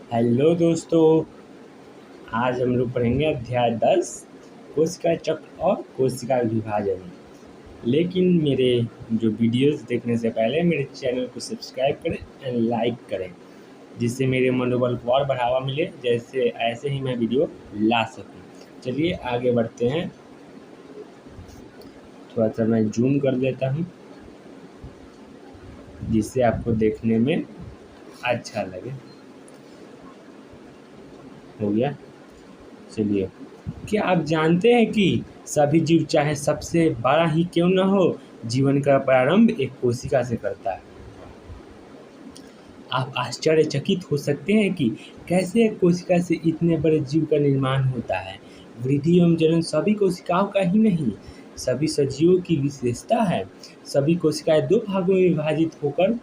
Hello दोस्तों, आज हम लोग पढ़ेंगे अध्याय 10 कोशिका चक्र और कोशिका विभाजन। लेकिन मेरे जो वीडियोस देखने से पहले मेरे चैनल को सब्सक्राइब करें एंड लाइक करें, जिससे मेरे मनोबल को और बढ़ावा मिले, जैसे ऐसे ही मैं वीडियो ला सकूं। चलिए आगे बढ़ते हैं। थोड़ा सा मैं जूम कर देता हूं, जिससे आपको देखने में अच्छा लगे। हो गया। चलिए, क्या आप जानते हैं कि सभी जीव, चाहे सबसे बड़ा ही क्यों न हो, जीवन का प्रारंभ एक कोशिका से करता है। आप आश्चर्यचकित हो सकते हैं कि कैसे एक कोशिका से इतने बड़े जीव का निर्माण होता है। वृद्धि एवं जनन सभी कोशिकाओं का ही नहीं, सभी सजीवों की विशेषता है। सभी कोशिकाएं दो भागों में विभाजित होकर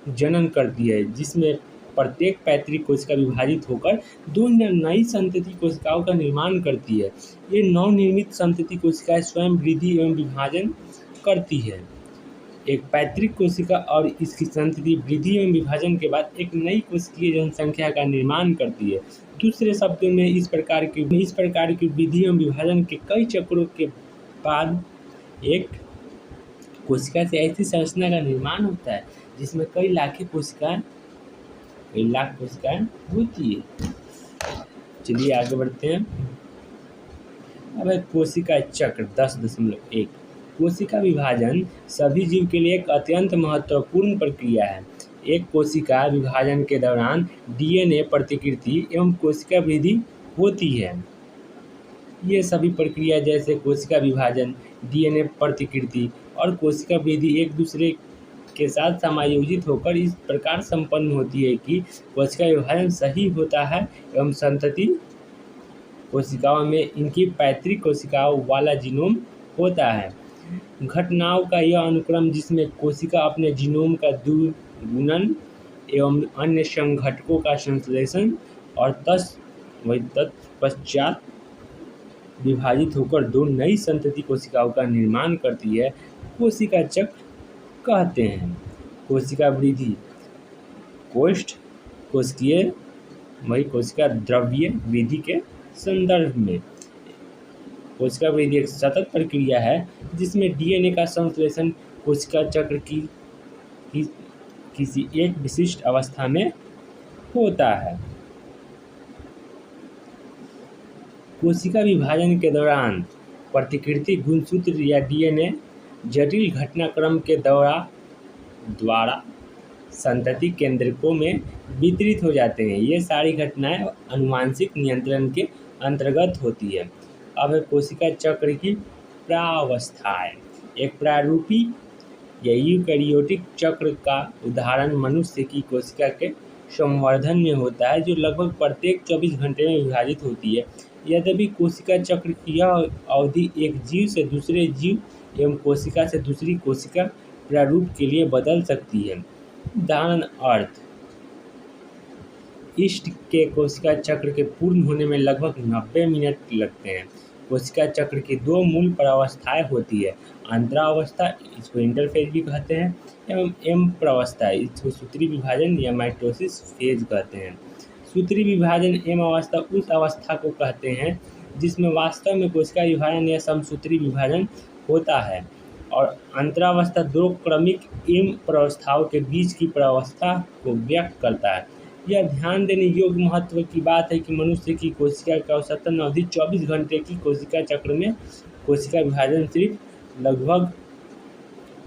जनन करती है, जिसमें प्रत्येक पैतृक कोशिका विभाजित होकर दो नई संतति कोशिकाओं का निर्माण करती है। ये नवनिर्मित संतति कोशिकाएं स्वयं वृद्धि एवं विभाजन करती है। एक पैतृक कोशिका और इसकी संतति वृद्धि एवं विभाजन के बाद एक नई कोशिकीय जनसंख्या का निर्माण करती है। दूसरे शब्दों में, इस प्रकार की वृद्धि एवं विभाजन के कई चक्रों के बाद एक कोशिका से ऐसी संरचना का निर्माण होता है जिसमें कई लाख कोशिकाएं होती है। चलिए आगे बढ़ते हैं। अब है कोशिका चक्र 10.1। कोशिका विभाजन सभी जीव के लिए एक अत्यंत महत्वपूर्ण प्रक्रिया है। एक कोशिका विभाजन के दौरान डीएनए प्रतिकृति एवं कोशिका वृद्धि होती है। ये सभी प्रक्रिया जैसे कोशिका विभाजन, डीएनए प्रतिकृति और कोशिका वृद्धि एक दूसरे के साथ समायोजित होकर इस प्रकार संपन्न होती है कि कोशिका विभाजन सही होता है एवं संतति कोशिकाओं में इनकी पैतृक कोशिकाओं वाला जीनोम होता है। घटनाओं का यह अनुक्रम, जिसमें कोशिका अपने जीनोम का द्विगुणन एवं अन्य संघटकों का संश्लेषण और तत्पश्चात विभाजित होकर दो नई संतति कोशिकाओं का निर्माण करती है, कोशिका चक्र कहते हैं। कोशिका वृद्धि कोशिका द्रव्य वृद्धि के संदर्भ में कोशिका वृद्धि एक सतत प्रक्रिया है जिसमें डीएनए का संश्लेषण कोशिका चक्र की किसी एक विशिष्ट अवस्था में होता है। कोशिका विभाजन के दौरान प्रतिकृति गुणसूत्र या डीएनए जटिल घटनाक्रम के द्वारा संतति केंद्रकों में वितरित हो जाते हैं। ये सारी घटनाएं आनुवंशिक नियंत्रण के अंतर्गत होती है। अब है कोशिका चक्र की प्रावस्थाएं। एक प्रारूपी या यूकैरियोटिक चक्र का उदाहरण मनुष्य की कोशिका के संवर्धन में होता है, जो लगभग प्रत्येक 24 घंटे में विभाजित होती है। यद्यपि कोशिका चक्र की यह अवधि एक जीव से दूसरे जीव एवं कोशिका से दूसरी कोशिका प्रारूप के लिए बदल सकती है। उदाहरण अर्थ ईस्ट के कोशिका चक्र के पूर्ण होने में लगभग 90 मिनट लगते हैं। कोशिका चक्र की दो मूल प्रावस्थाएं होती है, अंतरावस्था, इसको इंटरफेज भी कहते हैं, एवं एम प्रावस्था, इसको सूत्री विभाजन या माइटोसिस फेज कहते हैं। सूत्री विभाजन एम अवस्था उस अवस्था को कहते हैं जिसमें वास्तव में कोशिका विभाजन या समसूत्री विभाजन होता है, और अंतरावस्था दो क्रमिक एम प्रावस्थाओं के बीच की प्रावस्था को व्यक्त करता है। यह ध्यान देने योग्य महत्व की बात है कि मनुष्य की कोशिका की औसतन अवधि 24 घंटे की कोशिका चक्र में कोशिका विभाजन सिर्फ लगभग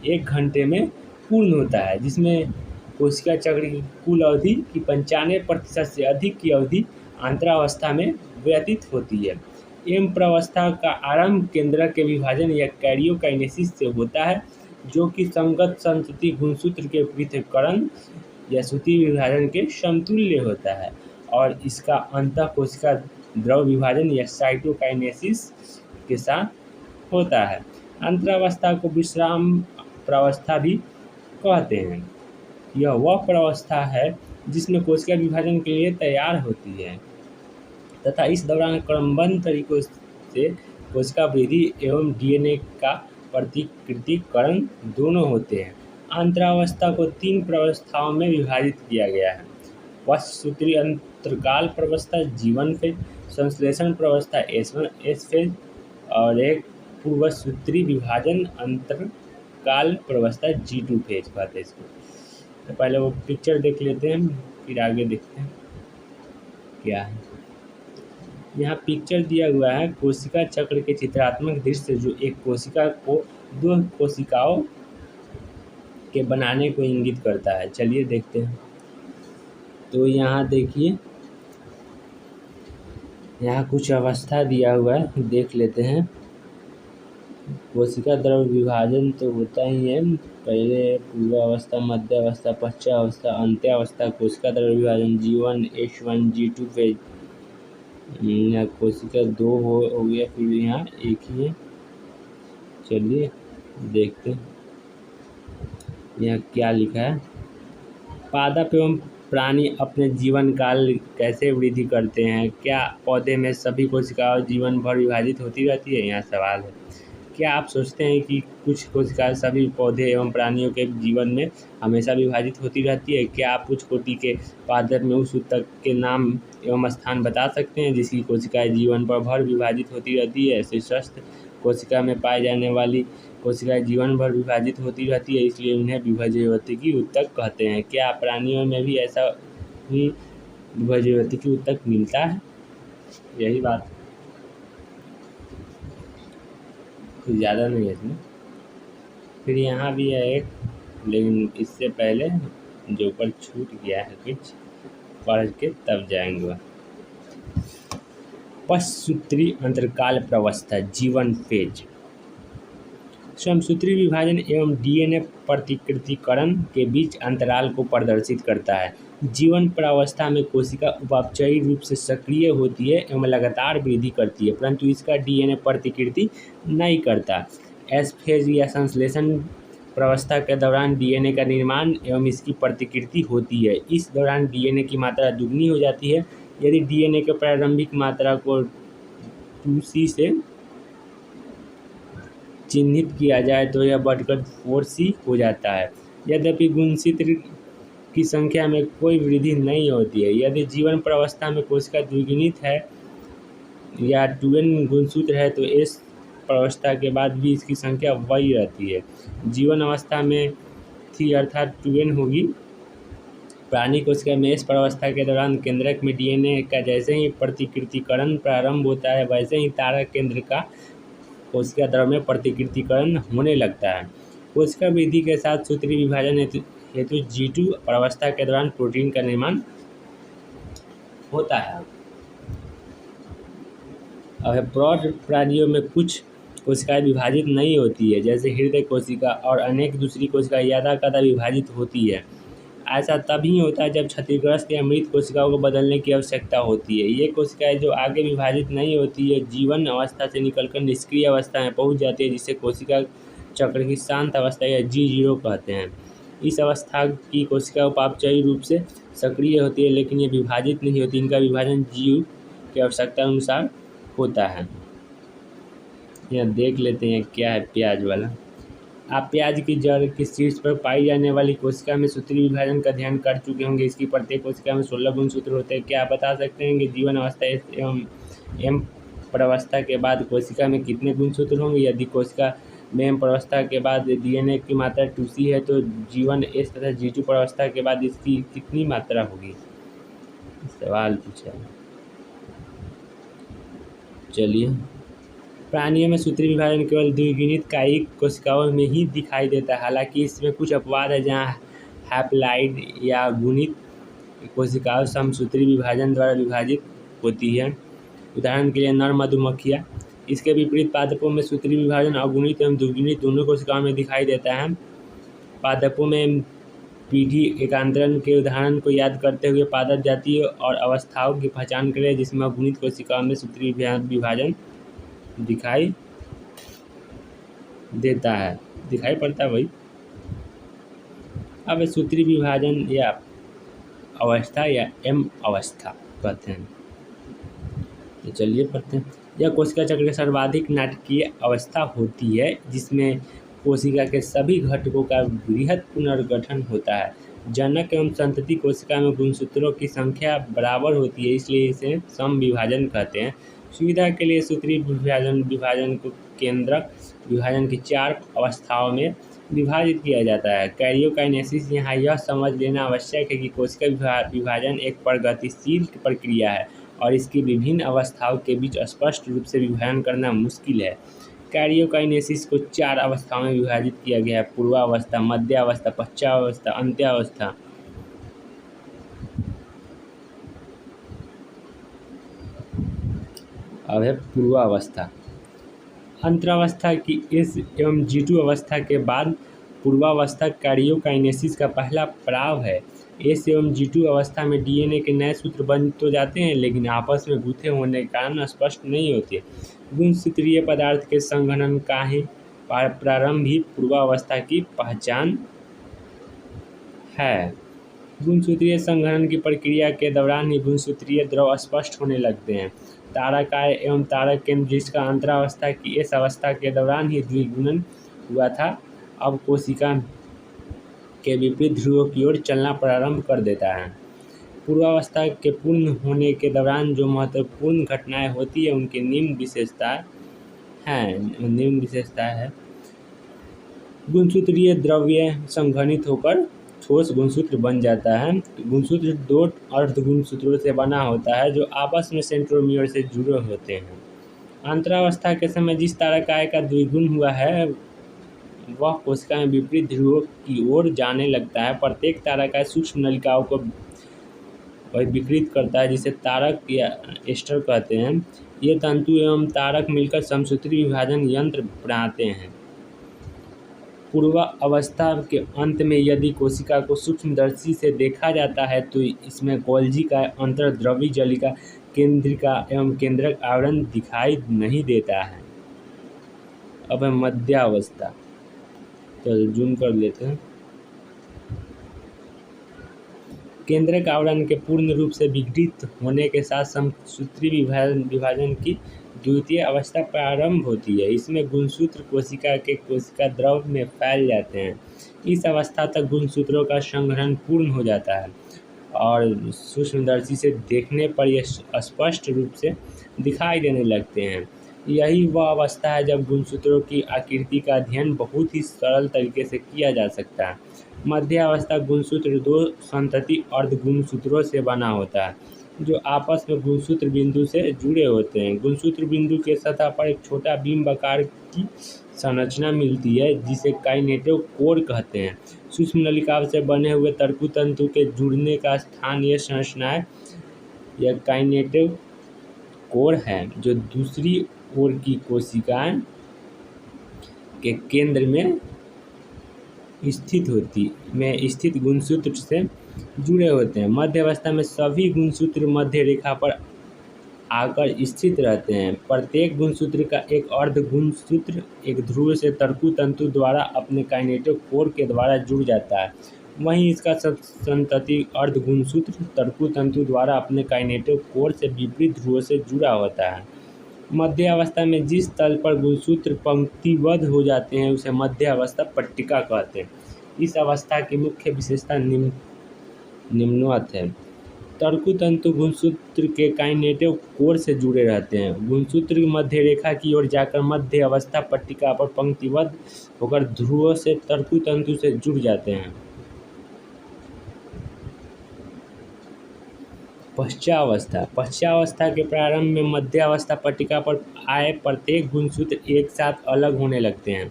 1 घंटे में पूर्ण होता है, जिसमें कोशिका चक्र की कुल अवधि की 95% से अधिक की अवधि अंतरावस्था में व्यतीत होती है। एम प्रावस्था का आरंभ केंद्रक के विभाजन या कैरियोकाइनेसिस से होता है, जो कि संगत संतति गुणसूत्र के पृथक्करण या सूत्री विभाजन के समतुल्य होता है, और इसका अंतः कोशिका द्रव विभाजन या साइटोकाइनेसिस के साथ होता है। अंतरावस्था को विश्राम प्रावस्था भी कहते हैं। यह वह प्रावस्था है जिसमें कोशिका विभाजन के लिए तैयार होती है तथा इस दौरान क्रमबद्ध तरीकों से कोशिका वृद्धि एवं डीएनए का प्रतिकृतिकरण दोनों होते हैं। अंतरावस्था को 3 प्रावस्थाओं में विभाजित किया गया है। पश्चसूत्री अंतरकाल प्रवस्था जीवन फेज, संश्लेषण प्रवस्था एस फेज और एक पूर्वसूत्री विभाजन अंतरकाल प्रवस्था G2 फेज कहते हैं इसको। तो पहले वो पिक्चर देख लेते हैं, फिर आगे देखते हैं क्या है। यहाँ पिक्चर दिया हुआ है कोशिका चक्र के चित्रात्मक दृश्य, जो एक कोशिका को दो कोशिकाओं के बनाने को इंगित करता है। चलिए देखते हैं। तो यहाँ देखिए, यहाँ कुछ अवस्था दिया हुआ है, देख लेते हैं। कोशिका द्रव विभाजन तो होता ही है, पहले पूर्वावस्था, मध्य अवस्था, पश्चावस्था, अंत्यावस्था। कोशिका द्रव विभाजन G1 H1 G2 फेज। यहाँ कोशिका 2 हो गया, फिर यहाँ एक ही है। चलिए देखते हैं यहाँ क्या लिखा है। पादप एवं प्राणी अपने जीवन काल कैसे वृद्धि करते हैं? क्या पौधे में सभी कोशिकाएं जीवन भर विभाजित होती रहती है? यहाँ सवाल है। क्या आप सोचते हैं कि कुछ कोशिकाएं सभी पौधे एवं प्राणियों के जीवन में हमेशा विभाजित होती रहती है? क्या आप कुछ कोटि के पादप में उस ऊतक के नाम एवं स्थान बता सकते हैं जिसकी कोशिकाएं जीवन भर विभाजित होती रहती है? शीर्षस्थ कोशिका में पाई जाने वाली कोशिकाएं जीवन भर विभाजित होती रहती है, इसलिए उन्हें विभज्यवती ऊतक कहते हैं। क्या प्राणियों में भी ऐसा ही विभज्यवती ऊतक मिलता है? यही बात, कुछ ज़्यादा नहीं है इसमें। फिर यहाँ भी है एक, लेकिन इससे पहले जो ऊपर छूट गया है कुछ, पढ़ के तब जाएंगे। पश्चसूत्री अंतरकाल प्रवस्था जीवन फेज समसूत्री विभाजन एवं DNA प्रतिकृतिकरण के बीच अंतराल को प्रदर्शित करता है। जीवन प्रावस्था में कोशिका उपापचयी रूप से सक्रिय होती है एवं लगातार वृद्धि करती है, परंतु इसका DNA प्रतिकृति नहीं करता। एस फेज या संश्लेषण प्रावस्था के दौरान DNA का निर्माण एवं इसकी प्रतिकृति होती है। इस दौरान DNA की मात्रा दुगनी हो जाती है। यदि DNA के प्रारंभिक मात्रा को 2C से चिन्हित किया जाए तो यह बढ़कर 4C हो जाता है। यद्यपि गुणसूत्र की संख्या में कोई वृद्धि नहीं होती है। यदि जीवन प्रावस्था में कोशिका द्विगुणित है या 2N गुणसूत्र है तो एस प्रावस्था के बाद भी इसकी संख्या वही रहती है। जीवन अवस्था में थी अर्थात 2N होगी। प्राणी कोशिका में एस प्रावस्था के दौरान केंद्रक में DNA का जैसे ही प्रतिकृतिकरण प्रारंभ होता है, वैसे ही तारक केंद्र का कोशिका द्रव में प्रतिकृतिकरण होने लगता है। कोशिका वृद्धि के साथ सूत्री विभाजन हेतु G2 प्रावस्था के दौरान प्रोटीन का निर्माण होता है। अब प्रौढ़ प्राणियों में कुछ कोशिकाएं विभाजित नहीं होती है, जैसे हृदय कोशिका और अनेक दूसरी कोशिकाएं यदाकदा विभाजित होती है। ऐसा तभी होता है जब क्षतिग्रस्त या मृत कोशिकाओं को बदलने की आवश्यकता होती है। ये कोशिकाएं जो आगे विभाजित नहीं होती है, जीवन अवस्था से निकलकर निष्क्रिय अवस्था में पहुंच जाती है, जिसे कोशिका चक्र की शांत अवस्था या G0 कहते हैं। इस अवस्था की कोशिका उपापचयी रूप से सक्रिय होती है, लेकिन ये विभाजित नहीं होती। इनका विभाजन जीव की आवश्यकता अनुसार होता है। यह देख लेते हैं क्या है प्याज वाला। आप प्याज की जड़ के शीर्ष पर पाई जाने वाली कोशिका में सूत्री विभाजन का अध्ययन कर चुके होंगे। इसकी प्रत्येक कोशिका में 16 गुणसूत्र होते हैं। क्या आप बता सकते हैं कि जीवन अवस्था एवं एम प्रावस्था के बाद कोशिका में कितने गुणसूत्र होंगे? यदि कोशिका में एम प्रावस्था के बाद DNA की मात्रा 2C है तो जीवन एस तथा G2 प्रावस्था के बाद इसकी कितनी मात्रा होगी? सवाल पूछा है। चलिए, प्राणियों में सूत्री विभाजन केवल द्विगुणित कायिक कोशिकाओं में ही दिखाई देता है। हालांकि इसमें कुछ अपवाद है जहां हैप्लॉइड या गुणित कोशिकाओं समसूत्री विभाजन द्वारा विभाजित होती है। उदाहरण के लिए नर मधुमक्खियाँ। इसके विपरीत पादपों में सूत्री विभाजन अगुणित एवं द्विगुणित दोनों कोशिकाओं में दिखाई देता है। पादपों में पीढ़ी एकांतरण के उदाहरण को याद करते हुए पादप जाति और अवस्थाओं की पहचान करें जिसमें अगुणित कोशिकाओं में सूत्री विभाजन दिखाई देता है, दिखाई पड़ता है वही। अब सूत्री विभाजन या अवस्था या एम अवस्था कहते हैं। तो चलिए पढ़ते हैं। यह कोशिका चक्र की सर्वाधिक नाटकीय अवस्था होती है जिसमें कोशिका के सभी घटकों का बृहद पुनर्गठन होता है। जनक एवं संतति कोशिका में गुणसूत्रों की संख्या बराबर होती है, इसलिए इसे सम विभाजन कहते हैं। सुविधा के लिए सूत्रीय विभाजन को केंद्रक विभाजन की 4 अवस्थाओं में विभाजित किया जाता है। कैरियोकाइनेसिस। यहाँ यह समझ लेना आवश्यक है कि कोशिका विभाजन एक प्रगतिशील प्रक्रिया है और इसकी विभिन्न अवस्थाओं के बीच स्पष्ट रूप से विभाजन करना मुश्किल है। कैरियोकाइनेसिस को 4 अवस्थाओं में विभाजित किया गया है: पूर्वावस्था, मध्यावस्था, पश्चावस्था, अंत्यावस्था। अब है पूर्वावस्था। अंतरावस्था की एस एवं G2 अवस्था के बाद पूर्वावस्था कैरियोकाइनेसिस का पहला पड़ाव है। एस एवं G2 अवस्था में DNA के नए सूत्र बन तो जाते हैं, लेकिन आपस में गूंथे होने के कारण स्पष्ट नहीं होते। गुणसूत्रीय पदार्थ के संघनन का ही प्रारंभ ही पूर्वावस्था की पहचान है। गुणसूत्रीय संघनन की प्रक्रिया के दौरान ही गुणसूत्रीय द्रव स्पष्ट होने लगते हैं। तारकाय एवं तारक केंद्र, जिसका अंतरावस्था की इस अवस्था के दौरान ही द्विगुणन हुआ था, अब कोशिका के विपरीत ध्रुवों की ओर चलना प्रारंभ कर देता है। पूर्वावस्था के पूर्ण होने के दौरान जो महत्वपूर्ण घटनाएं होती है उनकी निम्न विशेषताएं है। गुणसूत्रीय द्रव्य संघनित होकर ठोस गुणसूत्र बन जाता है। गुणसूत्र 2 अर्धगुणसूत्रों से बना होता है जो आपस में सेंट्रोमियर से जुड़े होते हैं। अंतरावस्था के समय जिस तारकाय का द्विगुण हुआ है वह कोशिका में विपरीत ध्रुवों की ओर जाने लगता है। प्रत्येक तारकाय सूक्ष्म नलिकाओं को विकृत करता है, जिसे तारक या एस्टर कहते हैं। ये तंतु एवं तारक मिलकर समसूत्री विभाजन यंत्र बनाते हैं। पूर्वावस्था के अंत में यदि कोशिका को सूक्ष्मदर्शी से देखा जाता है तो इसमें गोल्जी का अंतर्द्रवी जलिका केंद्रिका एवं केंद्रक आवरण दिखाई नहीं देता है। अब है मध्यावस्था, तो जूम कर लेते हैं। केंद्रक आवरण के पूर्ण रूप से विघटित होने के साथ समसूत्री विभाजन की द्वितीय अवस्था प्रारंभ होती है। इसमें गुणसूत्र कोशिका द्रव में फैल जाते हैं। इस अवस्था तक गुणसूत्रों का संघनन पूर्ण हो जाता है और सूक्ष्मदर्शी से देखने पर यह स्पष्ट रूप से दिखाई देने लगते हैं। यही वह अवस्था है जब गुणसूत्रों की आकृति का अध्ययन बहुत ही सरल तरीके से किया जा सकता है। मध्यावस्था गुणसूत्र 2 संतति अर्धगुणसूत्रों से बना होता है जो आपस में गुणसूत्र बिंदु से जुड़े होते हैं। गुणसूत्र बिंदु के सतह पर एक छोटा बिंब आकार की संरचना मिलती है जिसे काइनेटो कोर कहते हैं। सूक्ष्म नलिकाओं से बने हुए तर्कु तंतु के जुड़ने का स्थान यह संरचनाएं यह काइनेटो कोर है जो दूसरी ओर की कोशिकाएं के केंद्र में स्थित गुणसूत्र से जुड़े होते हैं। मध्य अवस्था में सभी गुणसूत्र मध्य रेखा पर आकर स्थित रहते हैं। प्रत्येक गुणसूत्र का एक अर्ध गुणसूत्र एक ध्रुव से तर्कु तंतु द्वारा अपने काइनेटो कोर के द्वारा जुड़ जाता है। वहीं इसका संतति अर्ध गुणसूत्र तर्कु तंतु द्वारा अपने काइनेटो कोर से विपरीत ध्रुवों से जुड़ा होता है। मध्य अवस्था में जिस तल पर गुणसूत्र पंक्तिबद्ध हो जाते हैं उसे मध्य अवस्था पट्टिका कहते हैं। इस अवस्था की मुख्य विशेषता निम्नवत है। तर्कु तंतु गुणसूत्र के काइनेटो कोर से जुड़े रहते हैं। गुणसूत्र मध्य रेखा की ओर जाकर मध्य अवस्था पट्टिका पर पंक्तिबद्ध होकर ध्रुवों से तर्कु तंतु से जुड़ जाते हैं। पश्चावस्था के प्रारंभ में मध्यावस्था पट्टिका पर आए प्रत्येक गुणसूत्र एक साथ अलग होने लगते हैं।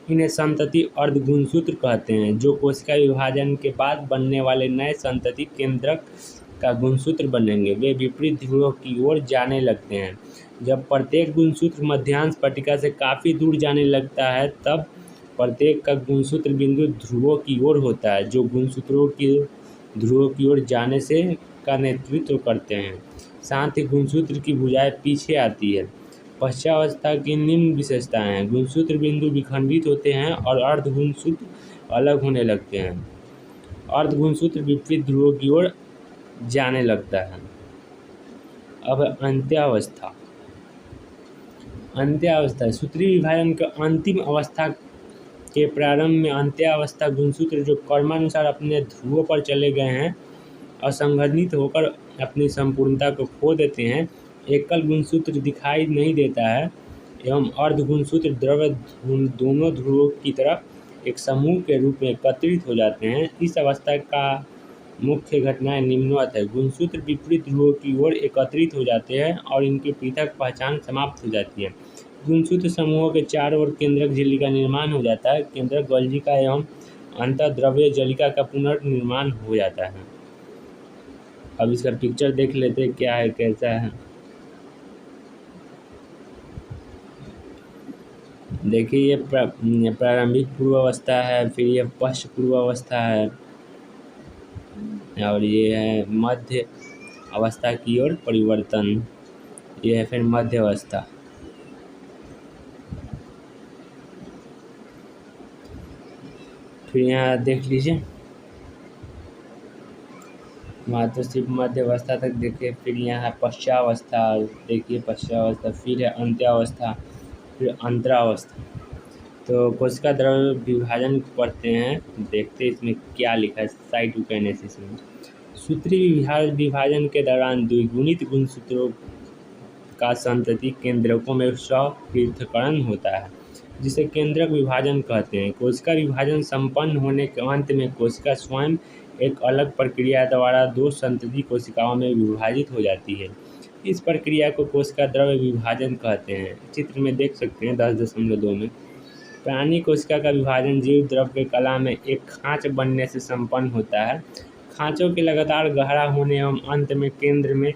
इन्हें संतति अर्धगुणसूत्र कहते हैं जो कोशिका विभाजन के बाद बनने वाले नए संतति केंद्रक का गुणसूत्र बनेंगे। वे विपरीत ध्रुवों की ओर जाने लगते हैं। जब प्रत्येक गुणसूत्र मध्यांश पट्टिका से काफ़ी दूर जाने लगता है तब प्रत्येक का गुणसूत्र बिंदु ध्रुवों की ओर होता है जो गुणसूत्रों की ध्रुवों की ओर जाने से का नेतृत्व करते हैं। साथ ही गुणसूत्र की भुजाएं पीछे आती है। पश्चावस्था की निम्न विशेषताएं हैं। गुणसूत्र बिंदु विखंडित होते हैं और अर्धगुणसूत्र अलग होने लगते हैं। अर्धगुणसूत्र विपरीत ध्रुवों की ओर जाने लगता है। अब अंत्यावस्था सूत्री विभाजन का अंतिम अवस्था के प्रारंभ में अंत्यावस्था गुणसूत्र जो कर्मानुसार अपने ध्रुवों पर चले गए हैं असंगठित होकर अपनी संपूर्णता को खो देते हैं। एकल गुणसूत्र दिखाई नहीं देता है एवं अर्ध गुणसूत्र द्रव्य दोनों ध्रुवों की तरफ एक समूह के रूप में एकत्रित हो जाते हैं। इस अवस्था का मुख्य घटनाएं निम्नवत है। गुणसूत्र विपरीत ध्रुवों की ओर एकत्रित हो जाते हैं और इनकी पृथक पहचान समाप्त हो जाती है। गुणसूत्र समूहों के चारों ओर केंद्रक झिल्ली का निर्माण हो जाता है। केंद्रक गलजिका एवं अंतःद्रव्य जलिका का पुनर्निर्माण हो जाता है। अब इसका पिक्चर देख लेते हैं क्या है कैसा है। देखिए ये प्रारंभिक पूर्वावस्था है, फिर ये पश्च पूर्वावस्था है और ये है मध्य अवस्था की ओर परिवर्तन। ये है फिर मध्य अवस्था। फिर यहाँ देख लीजिए वहाँ तो सिर्फ मध्य अवस्था तक देखिए। फिर यहाँ है पश्चावस्था, देखिए पश्चावस्था, फिर है अंत्यावस्था, फिर अंतरावस्था। तो कोशिका द्रव्य विभाजन पढ़ते हैं, देखते हैं इसमें क्या लिखा है साइटोकाइनेसिस में। सूत्रीय विभाजन के दौरान द्विगुणित गुणसूत्रों का संतति केंद्रकों में स्वपृथक्करण होता है, जिसे केंद्रक विभाजन कहते हैं। कोशिका विभाजन संपन्न होने के अंत में कोशिका स्वयं एक अलग प्रक्रिया द्वारा दो संतति कोशिकाओं में विभाजित हो जाती है। इस प्रक्रिया को कोशिका द्रव्य विभाजन कहते हैं। चित्र में देख सकते हैं 10.2 में। प्राणी कोशिका का विभाजन जीव द्रव्य कला में एक खाँच बनने से संपन्न होता है। खाँचों के लगातार गहरा होने एवं अंत में केंद्र में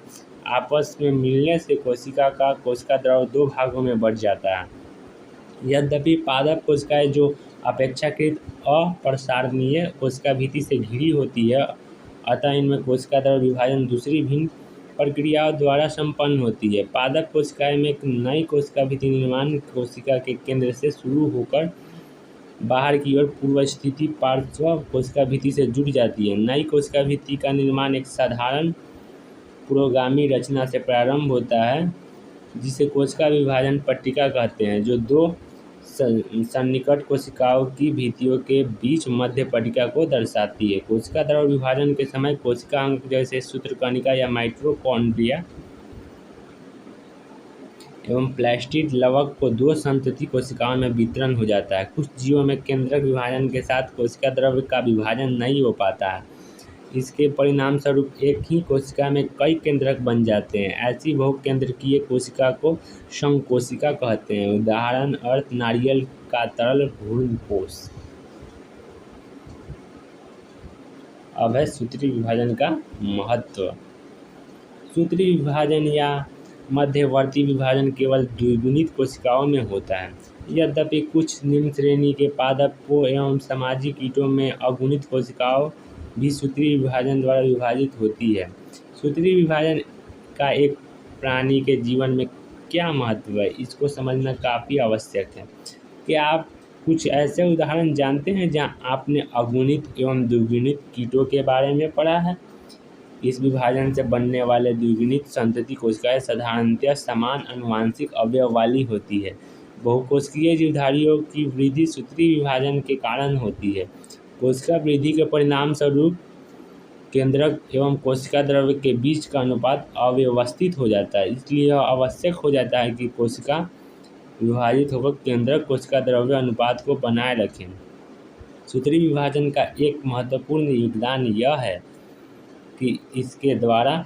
आपस में मिलने से कोशिका का कोशिका द्रव्य दो भागों में बढ़ जाता है। यद्यपि पादप कोशिकाएं जो अपेक्षाकृत अप्रसारणीय कोशिका भित्ति से घिरी होती है, अतः इनमें कोशिका द्रव्य विभाजन दूसरी भिन्न प्रक्रियाओं द्वारा संपन्न होती है। पादप कोशिकाएं में एक नई कोशिका भित्ति निर्माण कोशिका के केंद्र से शुरू होकर बाहर की ओर पूर्व स्थिति पार्श्व कोशिका भित्ति से जुड़ जाती है। नई कोशिका भित्ति का निर्माण एक साधारण पुरोगामी रचना से प्रारंभ होता है, जिसे कोशिका विभाजन पट्टिका कहते हैं, जो दो सन्निकट कोशिकाओं की भित्तियों के बीच मध्य पट्टिका को दर्शाती है। कोशिका द्रव्य विभाजन के समय कोशिका अंग जैसे सूत्रकणिका या माइटोकॉन्ड्रिया एवं प्लास्टिड लवक को दो संतति कोशिकाओं में वितरण हो जाता है। कुछ जीवों में केंद्रक विभाजन के साथ कोशिका द्रव्य का विभाजन नहीं हो पाता है। इसके परिणाम स्वरूप एक ही कोशिका में कई केंद्रक बन जाते हैं। ऐसी बहुकेंद्रकीय कोशिका को संकोशिका कहते हैं। उदाहरण अर्थ नारियल का तरल भ्रूणपोष। अब है सूत्री विभाजन का महत्व। सूत्री विभाजन या मध्यवर्ती विभाजन केवल द्विगुणित कोशिकाओं में होता है। यद्यपि कुछ निम्न श्रेणी के पादपों एवं सामाजिक कीटों में अगुणित कोशिकाओं भी सूत्री विभाजन द्वारा विभाजित होती है। सूत्री विभाजन का एक प्राणी के जीवन में क्या महत्व है, इसको समझना काफ़ी आवश्यक है। क्या आप कुछ ऐसे उदाहरण जानते हैं जहां आपने अगुणित एवं द्विगुणित कीटों के बारे में पढ़ा है? इस विभाजन से बनने वाले द्विगुणित संतति कोशिकाएं साधारणतः समान आनुवंशिक अवयव वाली होती है। बहुकोशिकीय जीवधारियों की वृद्धि सूत्री विभाजन के कारण होती है। कोशिका वृद्धि के परिणाम स्वरूप केंद्रक एवं कोशिका द्रव्य के बीच का अनुपात अव्यवस्थित हो जाता है। इसलिए यह आवश्यक हो जाता है कि कोशिका विभाजित होकर केंद्रक कोशिका द्रव्य अनुपात को बनाए रखें। सूत्री विभाजन का एक महत्वपूर्ण योगदान यह है कि इसके द्वारा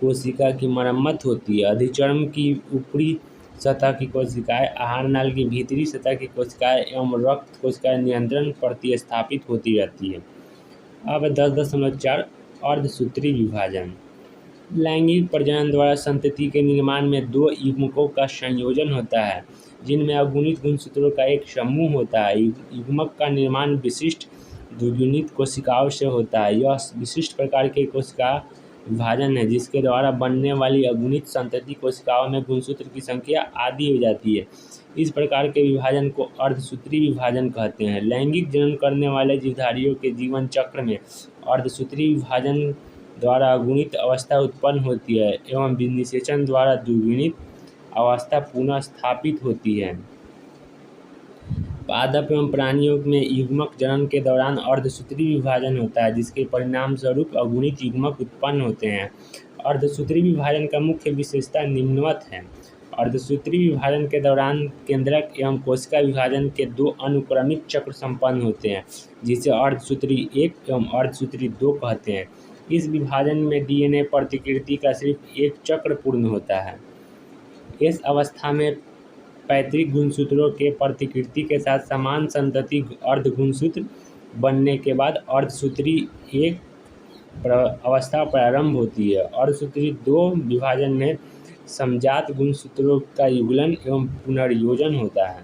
कोशिका की मरम्मत होती है। अधिचर्म की ऊपरी सतह की कोशिकाएं, आहार नाल की भीतरी सतह की कोशिकाएं एवं रक्त कोशिकाएं नियंत्रण प्रतिस्थापित होती रहती है। अब 10.4 अर्धसूत्री विभाजन। लैंगिक प्रजनन द्वारा संतति के निर्माण में दो युग्मकों का संयोजन होता है, जिनमें अगुणित गुणसूत्रों का एक समूह होता है। युग्मक का निर्माण विशिष्ट द्विगुणित कोशिकाओं से होता है। यह विशिष्ट प्रकार के कोशिका विभाजन है जिसके द्वारा बनने वाली अगुणित संतति कोशिकाओं में गुणसूत्र की संख्या आधी हो जाती है। इस प्रकार के विभाजन को अर्धसूत्री विभाजन कहते हैं। लैंगिक जनन करने वाले जीवधारियों के जीवन चक्र में अर्धसूत्री विभाजन द्वारा अगुणित अवस्था उत्पन्न होती है एवं निषेचन द्वारा द्विगुणित अवस्था पुनः स्थापित होती है। पादप एवं प्राणियों में युग्मक जनन के दौरान अर्धसूत्री विभाजन होता है, जिसके परिणाम स्वरूप अगुणित युग्मक उत्पन्न होते हैं। अर्धसूत्री विभाजन का मुख्य विशेषता निम्नवत है। अर्धसूत्री विभाजन के दौरान केंद्रक एवं कोशिका विभाजन के दो अनुक्रमिक चक्र संपन्न होते हैं, जिसे अर्धसूत्री 1 एवं अर्धसूत्री 2 कहते हैं। इस विभाजन में डीएनए प्रतिकृति का सिर्फ एक चक्र पूर्ण होता है। इस अवस्था में पैतृक गुणसूत्रों के प्रतिकृति के साथ समान संतति अर्धगुणसूत्र बनने के बाद अर्धसूत्री 1 अवस्था प्रारंभ होती है। अर्धसूत्री 2 विभाजन में समजात गुणसूत्रों का युगलन एवं पुनर्योजन होता है।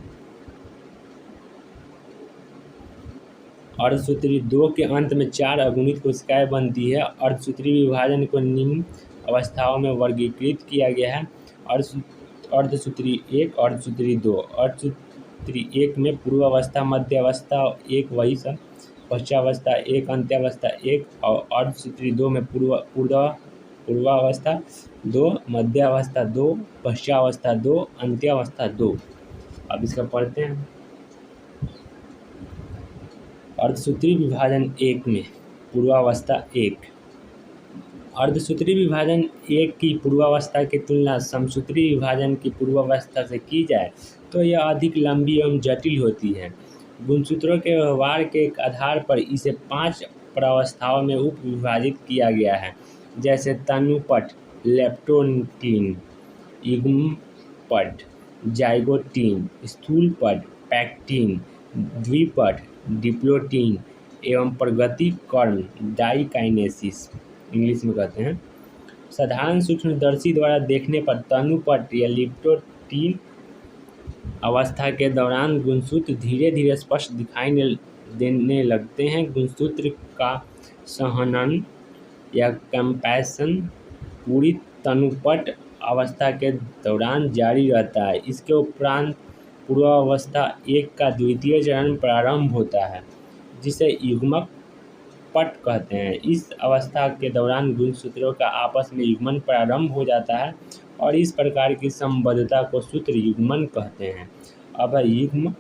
अर्धसूत्री 2 के अंत में 4 अगुणित कोशिकाएं बनती है। अर्धसूत्री विभाजन को निम्न अवस्थाओं में वर्गीकृत किया गया है। अर्धसूत्री 1, अर्धसूत्री 2। अर्धसूत्री 1 में पूर्वावस्था, मध्यावस्था 1 वही सब, पश्चावस्था 1, अंत्यावस्था 1 और अर्धसूत्री 2 में पूर्वावस्था 2, मध्यावस्था 2, पश्चावस्था 2, अंत्यावस्था 2। अब इसका पढ़ते हैं। अर्धसूत्री विभाजन 1 में पूर्वावस्था 1। अर्धसूत्री विभाजन 1 की पूर्वावस्था की तुलना समसूत्री विभाजन की पूर्वावस्था से की जाए तो यह अधिक लंबी एवं जटिल होती है। गुणसूत्रों के व्यवहार के आधार पर इसे 5 प्रावस्थाओं में उप विभाजित किया गया है, जैसे तनुपट, लेप्टोटीन, युग्मपट, जाइगोटीन, स्थूलपट, पैक्टीन, द्विपट, डिप्लोटीन एवं प्रगति कर्म, डाइकाइनेसिस इंग्लिश में कहते हैं। साधारण सूक्ष्मदर्शी द्वारा देखने पर तनुपट या लिप्टोटीन अवस्था के दौरान गुणसूत्र धीरे धीरे स्पष्ट दिखाई देने लगते हैं। गुणसूत्र का संहनन या कंपैशन पूरी तनुपट अवस्था के दौरान जारी रहता है। इसके उपरांत पूर्वावस्था 1 का द्वितीय चरण प्रारंभ होता है, जिसे युग्मक पट कहते हैं। इस अवस्था के दौरान गुणसूत्रों का आपस में युग्मन प्रारंभ हो जाता है और इस प्रकार की संबद्धता को सूत्र युग्मन कहते हैं। अब युग्म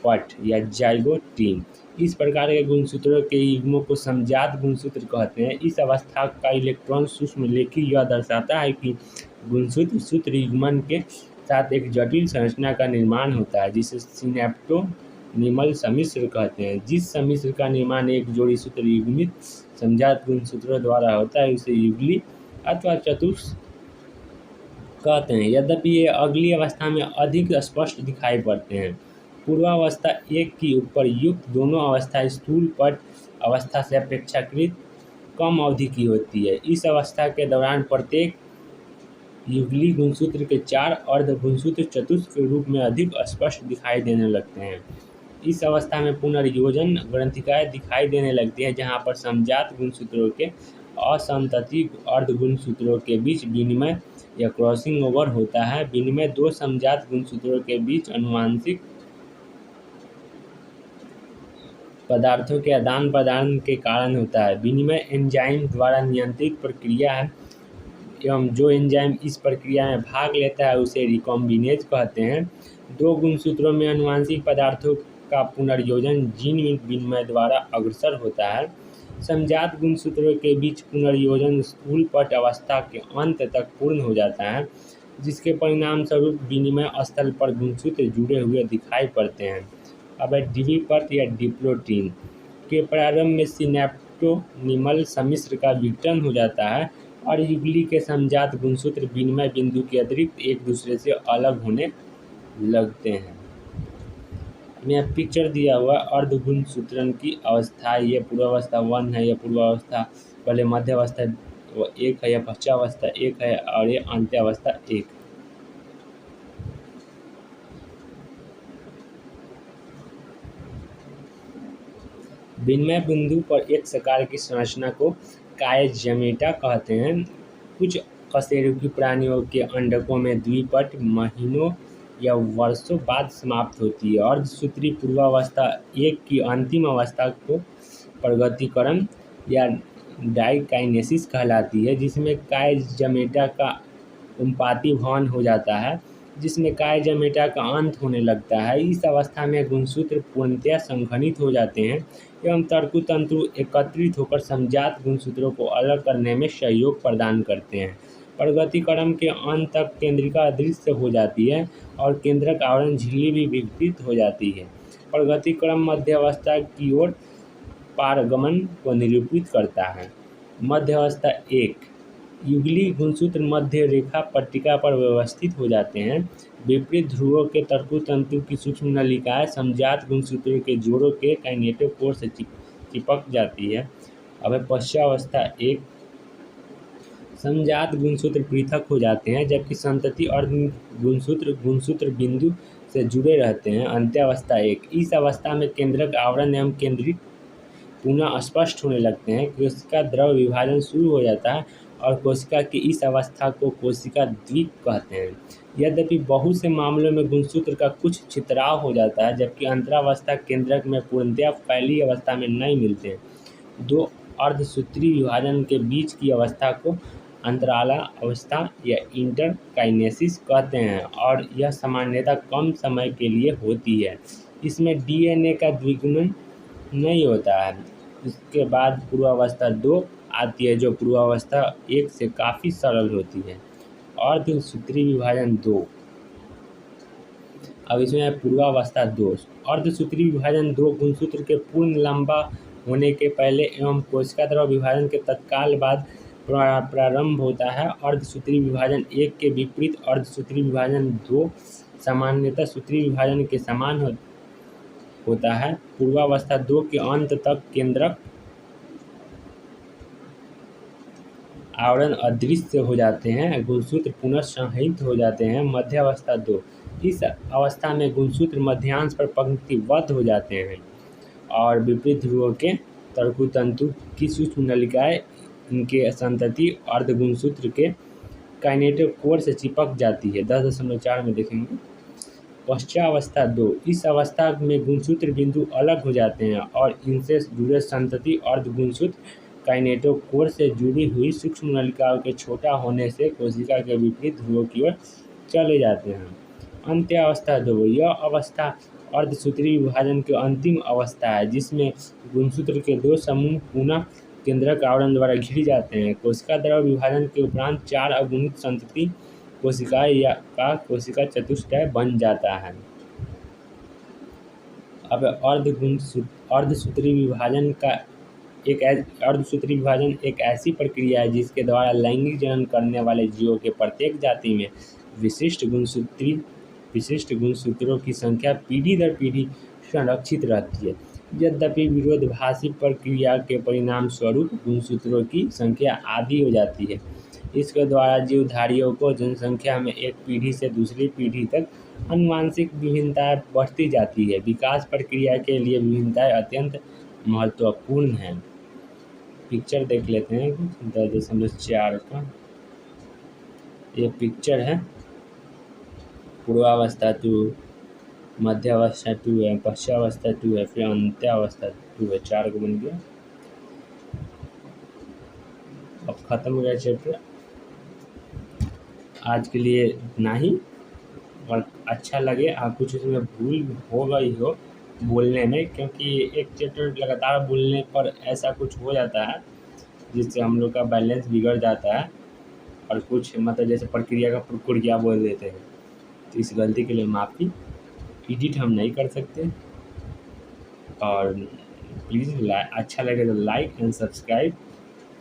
पट या जाइगोटीन। इस प्रकार के गुणसूत्रों के युग्मों को समजात गुणसूत्र कहते हैं। इस अवस्था का इलेक्ट्रॉन सूक्ष्मलेखी यह दर्शाता है कि गुणसूत्र सूत्र युग्मन के साथ एक जटिल संरचना का निर्माण होता है, जिसे सिनेप्टोनिमल सम्मिश्र कहते हैं। जिस सम्मिश्र का निर्माण एक जोड़ी सूत्र युग्मित समजात गुणसूत्रों द्वारा होता है उसे युगली अथवा चतुष्क कहते हैं। यद्यपि ये अगली अवस्था में अधिक स्पष्ट दिखाई पड़ते हैं। पूर्वावस्था 1 की उपरयुक्त दोनों अवस्थाएं स्थूलपट अवस्था से अपेक्षाकृत कम अवधि की होती है। इस अवस्था के दौरान प्रत्येक युगली गुणसूत्र के 4 अर्ध गुणसूत्र चतुष्क के रूप में अधिक स्पष्ट दिखाई देने लगते हैं। इस अवस्था में पुनर्योजन ग्रंथिकाएं दिखाई देने लगती है, जहां पर समजात गुणसूत्रों के असंतति अर्ध गुणसूत्रों के बीच विनिमय या क्रॉसिंग ओवर होता है। विनिमय 2 समजात गुणसूत्रों के बीच आनुवंशिक पदार्थों के आदान प्रदान के कारण होता है। विनिमय एंजाइम द्वारा नियंत्रित प्रक्रिया है एवं जो एंजाइम इस प्रक्रिया में भाग लेता है उसे रिकॉम्बिनेज कहते हैं। 2 गुणसूत्रों में आनुवंशिक पदार्थों का पुनर्योजन जीन विनिमय द्वारा अग्रसर होता है। समजात गुणसूत्रों के बीच पुनर्योजन स्थूलपट अवस्था के अंत तक पूर्ण हो जाता है, जिसके परिणाम स्वरूप विनिमय स्थल पर गुणसूत्र जुड़े हुए दिखाई पड़ते हैं। अब द्विपट या डिप्लोटीन के प्रारंभ में सिनेप्टोनिमल सम्मिश्र का विघटन हो जाता है और युगली के समजात गुणसूत्र विनिमय बिंदु के अतिरिक्त एक दूसरे से अलग होने लगते हैं। में पिक्चर दिया हुआ अर्ध गुणसूत्रन की अवस्था, ये पूर्वावस्था 1 है, यह पूर्वावस्था पहले मध्यावस्था 1 है, यह पश्चावस्था 1 है और ये अंत्यावस्था 1। विनिमय बिंदु पर एक प्रकार की संरचना को कायजमेटा कहते हैं। कुछ कशेरुकी प्राणियों के अंडकों में द्विपट महीनों या वर्षों बाद समाप्त होती है। अर्धसूत्री पूर्वावस्था 1 की अंतिम अवस्था को प्रगतिकरण या डाइकाइनेसिस कहलाती है, जिसमें कायजमेटा का उम्पाती भवन हो जाता है जिसमें कायजामेटा का अंत होने लगता है। इस अवस्था में गुणसूत्र पूर्णतया संघनित हो जाते हैं एवं तर्कुतंतु एकत्रित होकर समजात गुणसूत्रों को अलग करने में सहयोग प्रदान करते हैं। प्रगतिक्रम के अंत तक केंद्रिका अदृश्य हो जाती है और केंद्रक आवरण झिल्ली भी विघटित हो जाती है। प्रगतिक्रम मध्यावस्था की ओर पारगमन को निरूपित करता है। मध्यावस्था 1 युगली गुणसूत्र मध्य रेखा पट्टिका पर व्यवस्थित हो जाते हैं। विपरीत ध्रुवों के तर्कुतंतु की सूक्ष्म नलिकाएं समजात गुणसूत्रों के जोड़ों के काइनेटोकोर से चिपक जाती है। अब पश्चावस्था 1 समजात गुणसूत्र पृथक हो जाते हैं जबकि संतति और गुणसूत्र बिंदु से जुड़े रहते हैं। अंत्यावस्था 1 इस अवस्था में केंद्रक आवरण एवं केंद्रिक पुनः स्पष्ट होने लगते हैं। कोशिका द्रव विभाजन शुरू हो जाता है और कोशिका की इस अवस्था को कोशिका द्वीप कहते हैं। यद्यपि बहुत से मामलों में गुणसूत्र का कुछ छितराव हो जाता है जबकि अंतरावस्था केंद्रक में पूर्णतया फैली अवस्था में नहीं मिलते हैं। दो अर्धसूत्री विभाजन के बीच की अवस्था को अंतराला अवस्था या इंटरकाइनेसिस कहते हैं और यह सामान्यतः कम समय के लिए होती है। इसमें डीएनए का द्विगुणन नहीं होता है। इसके बाद पूर्वावस्था 2 आती है जो पूर्वावस्था 1 से काफ़ी सरल होती है। अर्धसूत्री विभाजन 2 अब इसमें पूर्वावस्था 2 अर्धसूत्री विभाजन 2 गुणसूत्र के पूर्ण लंबा होने के पहले एवं कोशिका द्रव विभाजन के तत्काल बाद प्रारंभ होता है। अर्धसूत्री विभाजन 1 के विपरीत अर्धसूत्री विभाजन 2 सामान्यतः सूत्री विभाजन के समान होता है। पूर्वावस्था 2 के अंत तक केंद्रक आवरण अदृश्य हो जाते हैं, गुणसूत्र पुनः संहित हो जाते हैं। मध्यावस्था 2 इस अवस्था में गुणसूत्र मध्यांश पर पंक्तिबद्ध हो जाते हैं और विपरीत ध्रुवों के तर्कुतंतु की सूक्ष्म नलिकाएं इनके संतति अर्धगुणसूत्र के काइनेटोकोर से चिपक जाती है। 10.4 में देखेंगे। पश्चावस्था 2 इस अवस्था में गुणसूत्र बिंदु अलग हो जाते हैं और इनसे जुड़े संतति अर्धगुणसूत्र काइनेटोकोर से जुड़ी हुई सूक्ष्म नलिकाओं के छोटा होने से कोशिका के विपरीत ध्रुवों की ओर चले जाते हैं। अंत्यावस्था 2 यह अवस्था अर्धसूत्री विभाजन की अंतिम अवस्था है जिसमें गुणसूत्र के 2 समूह पुनः केंद्रक आवरण द्वारा घिर जाते हैं। कोशिका द्रव विभाजन के उपरांत 4 अगुणित संतति कोशिकाएं का कोशिका चतुष्टय बन जाता है। अब अर्धसूत्री विभाजन एक ऐसी प्रक्रिया है जिसके द्वारा लैंगिक जनन करने वाले जीवों के प्रत्येक जाति में विशिष्ट गुणसूत्रों की संख्या पीढ़ी दर पीढ़ी संरक्षित रहती है। यद्यपि विरोधाभासी प्रक्रिया के परिणाम स्वरूप गुणसूत्रों की संख्या आधी हो जाती है। इसके द्वारा जीवधारियों को जनसंख्या में एक पीढ़ी से दूसरी पीढ़ी तक आनुवांशिक विभिन्नताएं बढ़ती जाती है। विकास प्रक्रिया के लिए विभिन्नताएं अत्यंत महत्वपूर्ण हैं। पिक्चर देख लेते हैं 10.4 का। ये पिक्चर है। पूर्वावस्था 2, मध्यावस्था 2 है, पश्चावस्था 2 है, फिर अंत्यावस्था 2 है। 4 को बन गया। अब खत्म हो गया चैप्टर। आज के लिए इतना ही। और अच्छा लगे कुछ उसमें भूल हो गई हो बोलने में, क्योंकि एक चैप्टर लगातार बोलने पर ऐसा कुछ हो जाता है जिससे हम लोग का बैलेंस बिगड़ जाता है और कुछ मतलब जैसे प्रक्रिया का प्रक्रिया बोल देते हैं। तो इस गलती के लिए माफ़ी। एडिट हम नहीं कर सकते। और प्लीज़ अच्छा लगे तो लाइक एंड सब्सक्राइब।